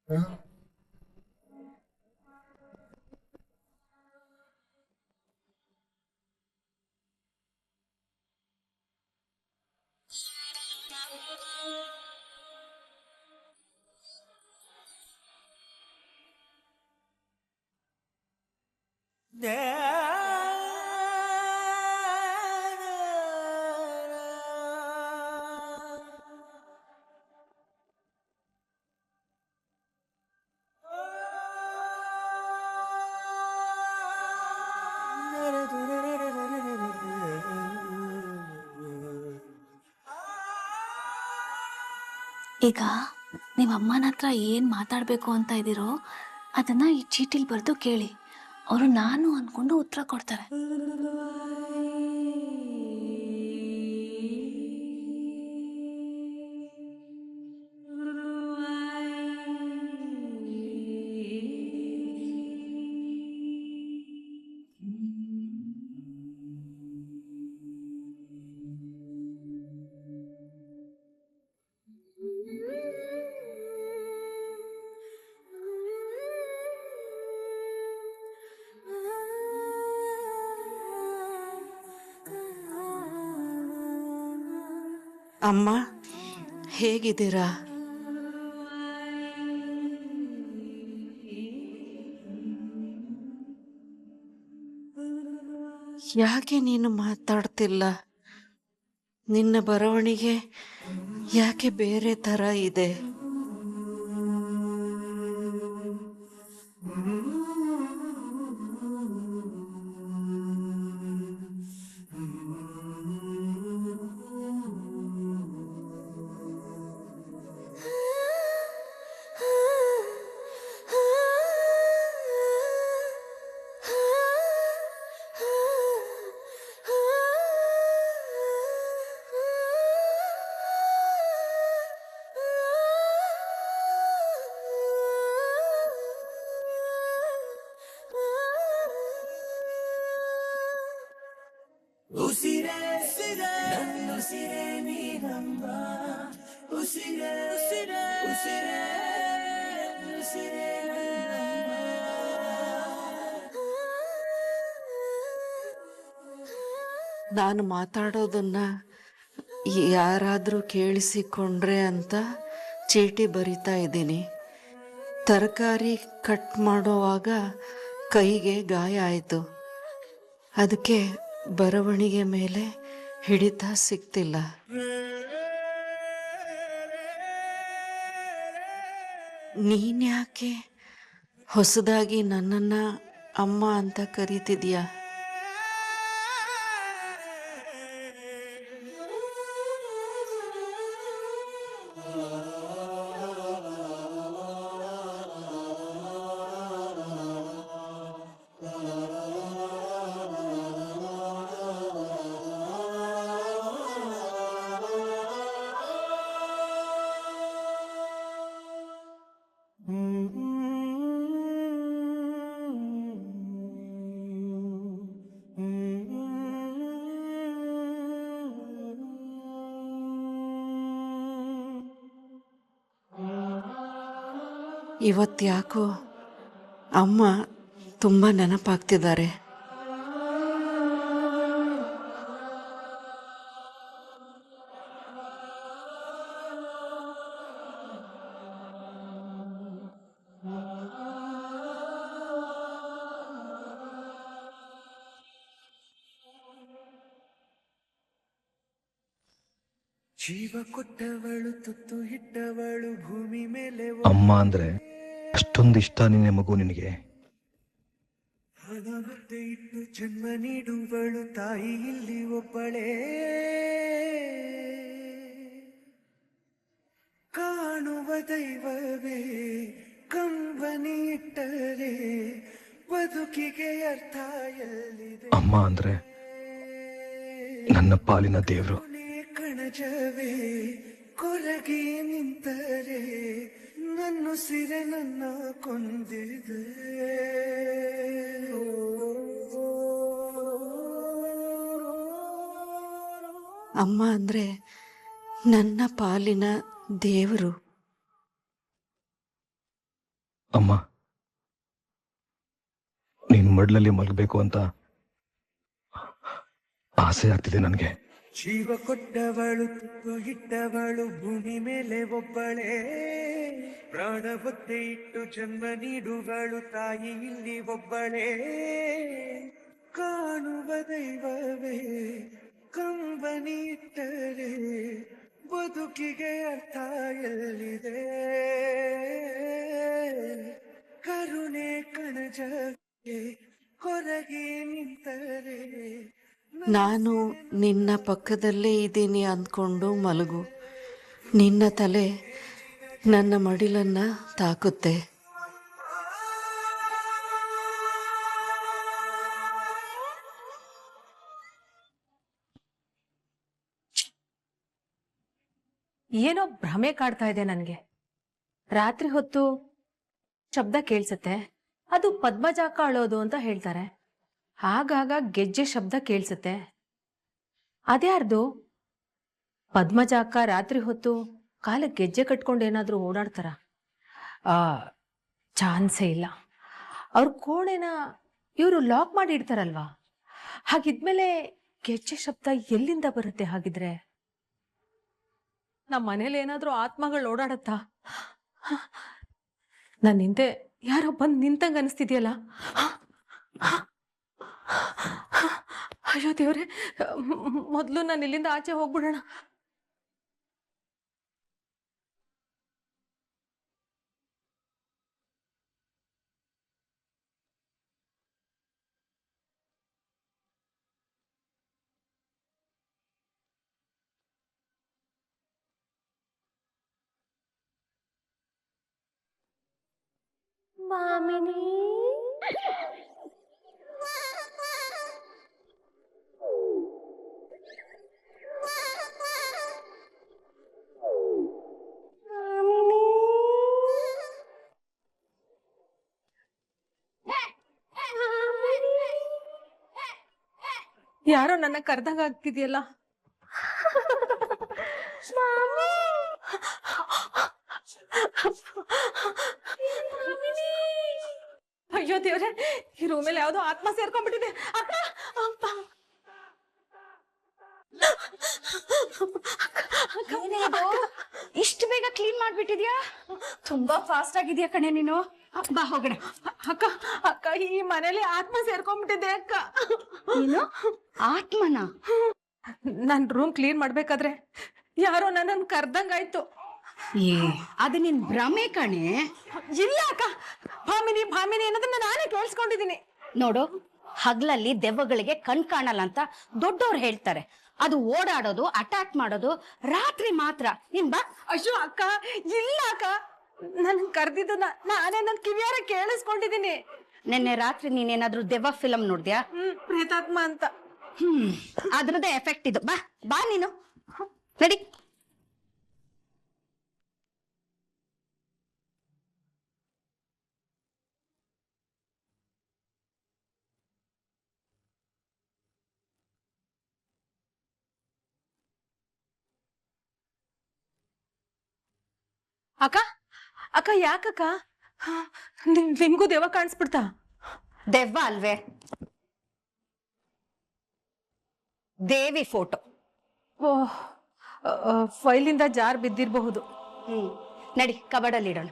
ಈಗ ನಿಮ್ಮ ಅಮ್ಮನ ಹತ್ರ ಏನು ಮಾತಾಡಬೇಕು ಅಂತ ಇದ್ದೀರೋ ಅದನ್ನು ಈ ಚೀಟಿಲಿ ಬರೆದು ಕೇಳಿ. ಅವರು ನಾನು ಅಂದ್ಕೊಂಡು ಉತ್ತರ ಕೊಡ್ತಾರೆ. ಅಮ್ಮ, ಹೇಗಿದ್ದೀರಾ? ಯಾಕೆ ನೀನು ಮಾತಾಡ್ತಿಲ್ಲ? ನಿನ್ನ ಬರವಣಿಗೆ ಯಾಕೆ ಬೇರೆ ಥರ ಇದೆ? ಉಸಿರೇ ನನ್ನ ಉಸಿರೇ ನೀನಮ್ಮ, ಉಸಿರೇ ಉಸಿರೇ ಉಸಿರೇ ಉಸಿರೇ ನಾನು ಮಾತಾಡೋದನ್ನ ಯಾರಾದರೂ ಕೇಳಿಸಿಕೊಂಡ್ರೆ ಅಂತ ಚೀಟಿ ಬರಿತಾ ಇದ್ದೀನಿ. ತರಕಾರಿ ಕಟ್ ಮಾಡೋವಾಗ ಕೈಗೆ ಗಾಯ ಆಯಿತು. ಅದಕ್ಕೆ ಬರವಣಿಗೆ ಮೇಲೆ ಹಿಡಿತ ಸಿಗ್ತಿಲ್ಲ. ನೀನ್ಯಾಕೆ ಹೊಸದಾಗಿ ನನ್ನನ್ನು ಅಮ್ಮ ಅಂತ ಕರೀತಿದ್ಯಾ? ಇವತ್ತ್ಯಾಕೋ ಅಮ್ಮ ತುಂಬ ನೆನಪಾಗ್ತಿದ್ದಾರೆ. ಜೀವ ಕೊಟ್ಟವಳು, ತುತ್ತು ಇಟ್ಟವಳು, ಭೂಮಿ ಮೇಲೆ ಅಮ್ಮ ಅಂದ್ರೆ ಅಷ್ಟೊಂದು ಇಷ್ಟ ನಿನ್ನೆ ಮಗು ನಿನಗೆ? ಹಣ ಮತ್ತೆ ಇಟ್ಟು ಜನ್ಮ ನೀಡುವಳು ತಾಯಿ ಇಲ್ಲಿ ಒಬ್ಬಳೇ. ಕಾಣುವ ದೈವವೇ ಕಂಬನಿ ಇಟ್ಟರೆ ಬದುಕಿಗೆ ಅರ್ಥ ಎಲ್ಲಿದೆ? ಅಮ್ಮ ಅಂದ್ರೆ ನನ್ನ ಪಾಲಿನ ದೇವರು. ಕಣಜವೇ ಕೊರಗಿ ನಿಂತರೆ ನನ್ನುಸಿರೆ ನನ್ನ ಕೊಂದಿದೆ. ಅಮ್ಮ ಅಂದರೆ ನನ್ನ ಪಾಲಿನ ದೇವರು. ಅಮ್ಮ, ನೀನ್ ಮಡ್ಲಲ್ಲಿ ಮಲಗಬೇಕು ಅಂತ ಆಸೆ ಆಗ್ತಿದೆ ನನಗೆ. ಜೀವ ಕೊಟ್ಟವಳು ತುಪ್ಪ ಇಟ್ಟವಳು ಭೂಮಿ ಮೇಲೆ ಒಬ್ಬಳೇ, ಪ್ರಾಣ ಒತ್ತೆ ಇಟ್ಟು ಜನ್ಮ ನೀಡುವಳು ತಾಯಿ ಇಲ್ಲಿ ಒಬ್ಬಳೇ. ಕಾಣುವ ದೈವವೇ ಕಂಬನಿ ಇಟ್ಟರೆ ಬದುಕಿಗೆ ಅರ್ಥ ಎಲ್ಲಿದೆ. ಕರುಣೆ ಕಣಜಕ್ಕೆ ಹೊರಗೆ ನಿಂತರೆ ನಾನು ನಿನ್ನ ಪಕ್ಕದಲ್ಲೇ ಇದ್ದೀನಿ ಅಂದ್ಕೊಂಡು ಮಲಗು. ನಿನ್ನ ತಲೆ ನನ್ನ ಮಡಿಲನ್ನು ತಾಕುತ್ತೆ. ಏನೋ ಭ್ರಮೆ ಕಾಡ್ತಾ ಇದೆ ನನ್ಗೆ. ರಾತ್ರಿ ಹೊತ್ತು ಶಬ್ದ ಕೇಳ್ಸತ್ತೆ, ಅದು ಪದ್ಮಜಾಕ ಅಳೋದು ಅಂತ ಹೇಳ್ತಾರೆ. ಆಗಾಗ ಗೆಜ್ಜೆ ಶಬ್ದ ಕೇಳ್ಸತ್ತೆ, ಅದ್ಯಾರ್ದು? ಪದ್ಮಜಾಕ ರಾತ್ರಿ ಹೊತ್ತು ಕಾಲಕ್ಕೆ ಗೆಜ್ಜೆ ಕಟ್ಕೊಂಡು ಏನಾದ್ರೂ ಓಡಾಡ್ತಾರ? ಚಾನ್ಸೇ ಇಲ್ಲ. ಅವ್ರ ಕೋಣೆನ ಇವರು ಲಾಕ್ ಮಾಡಿ ಇಡ್ತಾರಲ್ವಾ? ಹಾಗಿದ್ಮೇಲೆ ಗೆಜ್ಜೆ ಶಬ್ದ ಎಲ್ಲಿಂದ ಬರುತ್ತೆ ಹಾಗಿದ್ರೆ? ನಮ್ಮ ಮನೇಲಿ ಏನಾದ್ರೂ ಆತ್ಮಗಳು ಓಡಾಡತ್ತಾ? ನನ್ನ ಹಿಂದೆ ಯಾರೋ ಬಂದು ನಿಂತಂಗ ಅನಿಸ್ತಿದ್ಯಲ್ಲ. ಅಯ್ಯೋ ದೇವ್ರೆ, ಮೊದಲು ನಾನು ಇಲ್ಲಿಂದ ಆಚೆ ಹೋಗ್ಬಿಡೋಣ. ಮಾಮಿನಿ, ಯಾರೋ ನನ್ನ ಕರ್ದಾಗ ಆಗ್ತಿದ್ಯಲ್ಲ. ಅಯ್ಯೋ ದೇವ್ರೆ, ಈ ರೂಮಲ್ಲಿ ಯಾವ್ದೋ ಆತ್ಮ ಸೇರ್ಕೊಂಡ್ಬಿಟ್ಟಿದೆ. ಅಕ್ಕ, ಅಪ್ಪ. ಇಷ್ಟು ಬೇಗ ಕ್ಲೀನ್ ಮಾಡ್ಬಿಟ್ಟಿದ್ಯಾ? ತುಂಬಾ ಫಾಸ್ಟ್ ಆಗಿದ್ಯಾ ಕಣೆ ನೀನು. ಬಾ ಹೋಗೋಣ. ಅಕ್ಕ ಅಕ್ಕ, ಈ ಮನೇಲಿ ಆತ್ಮ ಸೇರ್ಕೊಂಡ್ಬಿಟ್ಟಿದೆ ಅಕ್ಕ. ನೀನು ಆತ್ಮನ? ನನ್ ರೂಮ್ ಕ್ಲೀನ್ ಮಾಡ್ಬೇಕಾದ್ರೆ ಯಾರೋ ನನ್ನನ್ನು ಕರ್ದಂಗಾಯ್ತು. ಏ, ಅದು ನಿನ್ ಭ್ರಮೆ ಕಣೆ. ಇಲ್ಲ ಅಕ್ಕ, ಭಾಮಿನಿ ಭಾಮಿನಿ ಅನ್ನೋದನ್ನ ನಾನೇ ಕೇಳಿಸ್ಕೊಂಡಿದೀನಿ. ನೋಡು, ಹಗ್ಲಲ್ಲಿ ದೆವ್ವಗಳಿಗೆ ಕಣ್ ಕಾಣಲ್ಲ ಅಂತ ದೊಡ್ಡವ್ರು ಹೇಳ್ತಾರೆ. ಅದು ಓಡಾಡೋದು, ಅಟ್ಯಾಕ್ ಮಾಡೋದು ರಾತ್ರಿ ಮಾತ್ರ. ನೀನ್ ಬಾ. ಅಯ್ಯೋ ಅಕ್ಕ, ಇಲ್ಲ ಅಕ್ಕ, ನನ್ ಕರ್ದಿದ್ದನ್ನ ನಾನೇ ನನ್ ಕಿವಿಯಾರ ಕೇಳಿಸ್ಕೊಂಡಿದೀನಿ. ನಿನ್ನೆ ರಾತ್ರಿ ನೀನೇನಾದ್ರೂ ದೆವ್ವ ಫಿಲಂ ನೋಡ್ದ್ಯಾ? ಪ್ರೇತಾತ್ಮ ಅಂತ. ಅದ್ರದ್ದೇ ಎಫೆಕ್ಟ್ ಇದು. ಬಾ ಬಾ ನೀನು, ನಡಿ. ಅಕ್ಕ ಅಕ್ಕ, ಯಾಕಕ್ಕ? ನಿಮ್ಗೂ ದೆವ್ವ ಕಾಣಿಸ್ಬಿಡ್ತಾ? ದೆವ್ವ ಅಲ್ವೇ, ದೇವಿ ಫೋಟೋ. ಓಹ್, ಫೈಲಿಂದ ಜಾರ್ ಬಿದ್ದಿರಬಹುದು. ನಡಿ, ಕಬಡಲ್ಲಿ ಇಡೋಣ.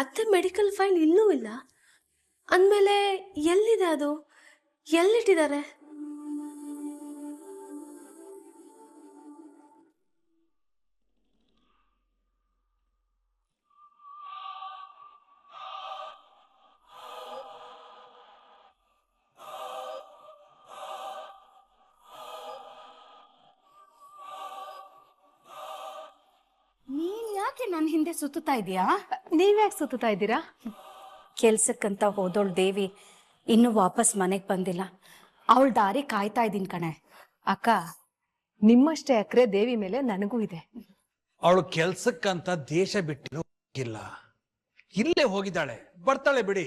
ಅತ್ತೆ ಮೆಡಿಕಲ್ ಫೈಲ್ ಇನ್ನೂ ಇಲ್ಲ ಅಂದಮೇಲೆ ಎಲ್ಲಿದೆ ಅದು? ಎಲ್ಲಿಟ್ಟಿದ್ದಾರೆ? ನೀನ್ ಯಾಕೆ ನನ್ನ ಹಿಂದೆ ಸುತ್ತಾ ಇದೀಯಾ? ನೀವ್ಯಾಕೆ ಸುತ್ತಾ ಇದ್ದೀರಾ? ಕೆಲ್ಸಕ್ಕಂತ ಹೋದೋಳ್ ದೇವಿ ಇನ್ನು ವಾಪಸ್ ಮನೆಗ್ ಬಂದಿಲ್ಲ. ಅವಳ ದಾರಿ ಕಾಯ್ತಾ ಇದೀನಿ ಕಣೆ. ಅಕ್ಕ, ನಿಮ್ಮಷ್ಟೇ ಅಕ್ರೆ ದೇವಿ ಮೇಲೆ ನನಗೂ ಇದೆ. ಅವಳು ಕೆಲ್ಸಕ್ಕಂತ ದೇಶ ಬಿಟ್ಟಿಲ್ಲ. ಇಲ್ಲೇ ಹೋಗಿದ್ದಾಳೆ, ಬರ್ತಾಳೆ ಬಿಡಿ.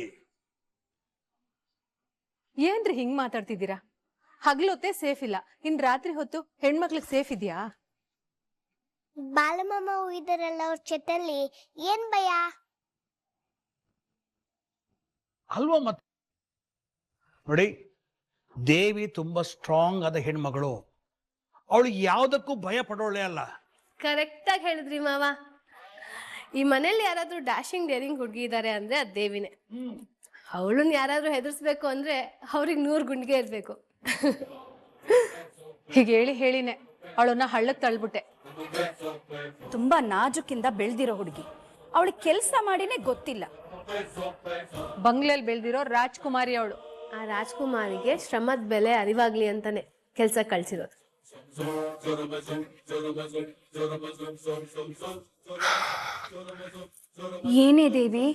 ಏನ್ರಿ ಹಿಂಗ್ ಮಾತಾಡ್ತಿದ್ದೀರಾ? ಹಗ್ಲೊತ್ತೆ ಸೇಫ್ ಇಲ್ಲ, ಇನ್ ರಾತ್ರಿ ಹೊತ್ತು ಹೆಣ್ಮಕ್ಳಿಗೆ ಸೇಫ್ ಇದೆಯಾ? ಬಾಲಮಾಮ ಹೋಗಿದಾರಲ್ಲ ಅವ್ರ ಜೊತೆಲಿ ಏನ್ ಭಯ? ಅಲ್ವಾ? ಮತ್ತೆ ನೋಡಿ, ದೇವಿ ತುಂಬಾ ಸ್ಟ್ರಾಂಗ್ ಆದ ಹೆಣ್ಮಗಳು. ಅವಳು ಯಾವುದಕ್ಕೂ ಭಯ ಪಡೋಳೆ ಅಲ್ಲ. ಕರೆಕ್ಟ್ ಆಗಿ ಹೇಳಿದ್ರಿ ಮಾವ. ಈ ಮನೇಲಿ ಯಾರಾದ್ರೂ ಡ್ಯಾಶಿಂಗ್ ಡೇರಿಂಗ್ ಹುಡುಗಿ ಇದ್ದಾರೆ ಅಂದ್ರೆ ಅದ್ ದೇವಿನೇ. ಅವಳನ್ನ ಯಾರಾದ್ರೂ ಹೆದರ್ಸ್ಬೇಕು ಅಂದ್ರೆ ಅವ್ರಿಗೆ 100 ಗುಂಡಿಗೆ ಇರ್ಬೇಕು. ಹೀಗೆ ಹೇಳಿ ಹೇಳಿನೇ ಅವಳನ್ನ ಹಳ್ಳಕ್ ತಳ್ಬಿಟ್ಟೆ. ತುಂಬಾ ನಾಜುಕಿಂದ ಬೆಳ್ದಿರೋ ಹುಡುಗಿ, ಅವಳಿಗೆ ಕೆಲಸ ಮಾಡಿನೇ ಗೊತ್ತಿಲ್ಲ. ಬಂಗ್ಲೆಲ್ ಬೆಳ್ದಿರೋ ರಾಜ್ಕುಮಾರಿ ಅವಳು. ಆ ರಾಜ್ಕುಮಾರಿಗೆ ಶ್ರಮದ ಬೆಲೆ ಅರಿವಾಗ್ಲಿ ಅಂತಾನೆ ಕೆಲ್ಸ ಕಳ್ಸಿರೋದು. ಏನೇ ದೇವಿ,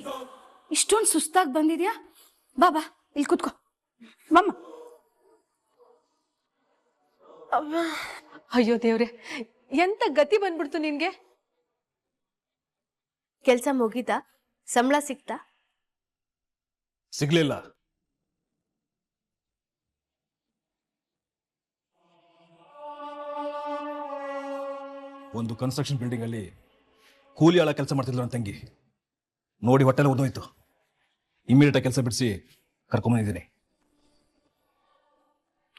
ಇಷ್ಟೊಂದು ಸುಸ್ತಾಗಿ ಬಂದಿದ್ಯಾ? ಬಾಬಾ ಇಲ್ಲಿ ಕೂತ್ಕೋ. ಮಮ್ಮ. ಅಯ್ಯೋ ದೇವ್ರೆ, ಎಂತ ಗತಿ ಬಂದ್ಬಿಡ್ತು ನಿನ್ಗೆ? ಕೆಲ್ಸ ಮುಗೀತಾ? ಸಂಬಳ ಸಿಕ್ತಾ? ಸಿಗ್ಲಿಲ್ಲ. ಒಂದು ಕನ್ಸ್ಟ್ರಕ್ಷನ್ ಬಿಲ್ಡಿಂಗ್ ಅಲ್ಲಿ ಕೂಲಿ ಆಳ ಕೆಲಸ ಮಾಡ್ತಿದ್ರು ನನ್ನ ತಂಗಿ. ನೋಡಿ ಹೊಟ್ಟೆಲ್ಲ ಉದೋಯ್ತು. ಇಮಿಡಿಯೇಟ್ ಕೆಲಸ ಬಿಡಿಸಿ ಕರ್ಕೊಂಬಂದಿದ್ದೀನಿ.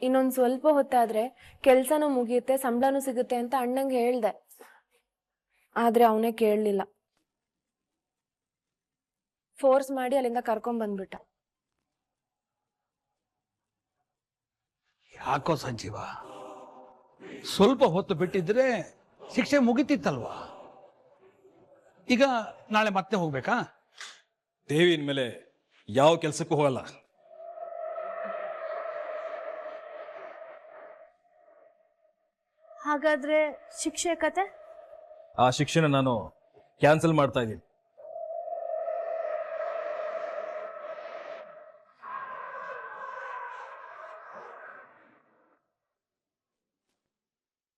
ಇನ್ನೊಂದ್ ಸ್ವಲ್ಪ ಹೊತ್ತಾದ್ರೆ ಕೆಲ್ಸನೂ ಮುಗಿಯುತ್ತೆ, ಸಂಬಳನೂ ಸಿಗುತ್ತೆ ಅಂತ ಅಣ್ಣಂಗೆ ಹೇಳ್ದೆ. ಆದ್ರೆ ಅವನೇ ಕೇಳಲಿಲ್ಲ. ಫೋರ್ಸ್ ಮಾಡಿ ಅಲ್ಲಿಂದ ಕರ್ಕೊಂಡ್ ಬಂದ್ಬಿಟ್ಟ. ಯಾಕೋ ಸಂಜೀವ, ಸ್ವಲ್ಪ ಹೊತ್ತು ಬಿಟ್ಟಿದ್ರೆ ಶಿಕ್ಷೆ ಮುಗಿತಿತ್ತಲ್ವಾ? ಈಗ ನಾಳೆ ಮತ್ತೆ ಹೋಗ್ಬೇಕಾ? ದೇವಿ ಇನ್ಮೇಲೆ ಯಾವ ಕೆಲಸಕ್ಕೂ ಹೋಗಲ್ಲ. ಹಾಗಾದ್ರೆ ಶಿಕ್ಷೆ ಕತೆ? ಆ ಶಿಕ್ಷೆನ ನಾನು ಕ್ಯಾನ್ಸಲ್ ಮಾಡ್ತಾ ಇದ್ದೀನಿ.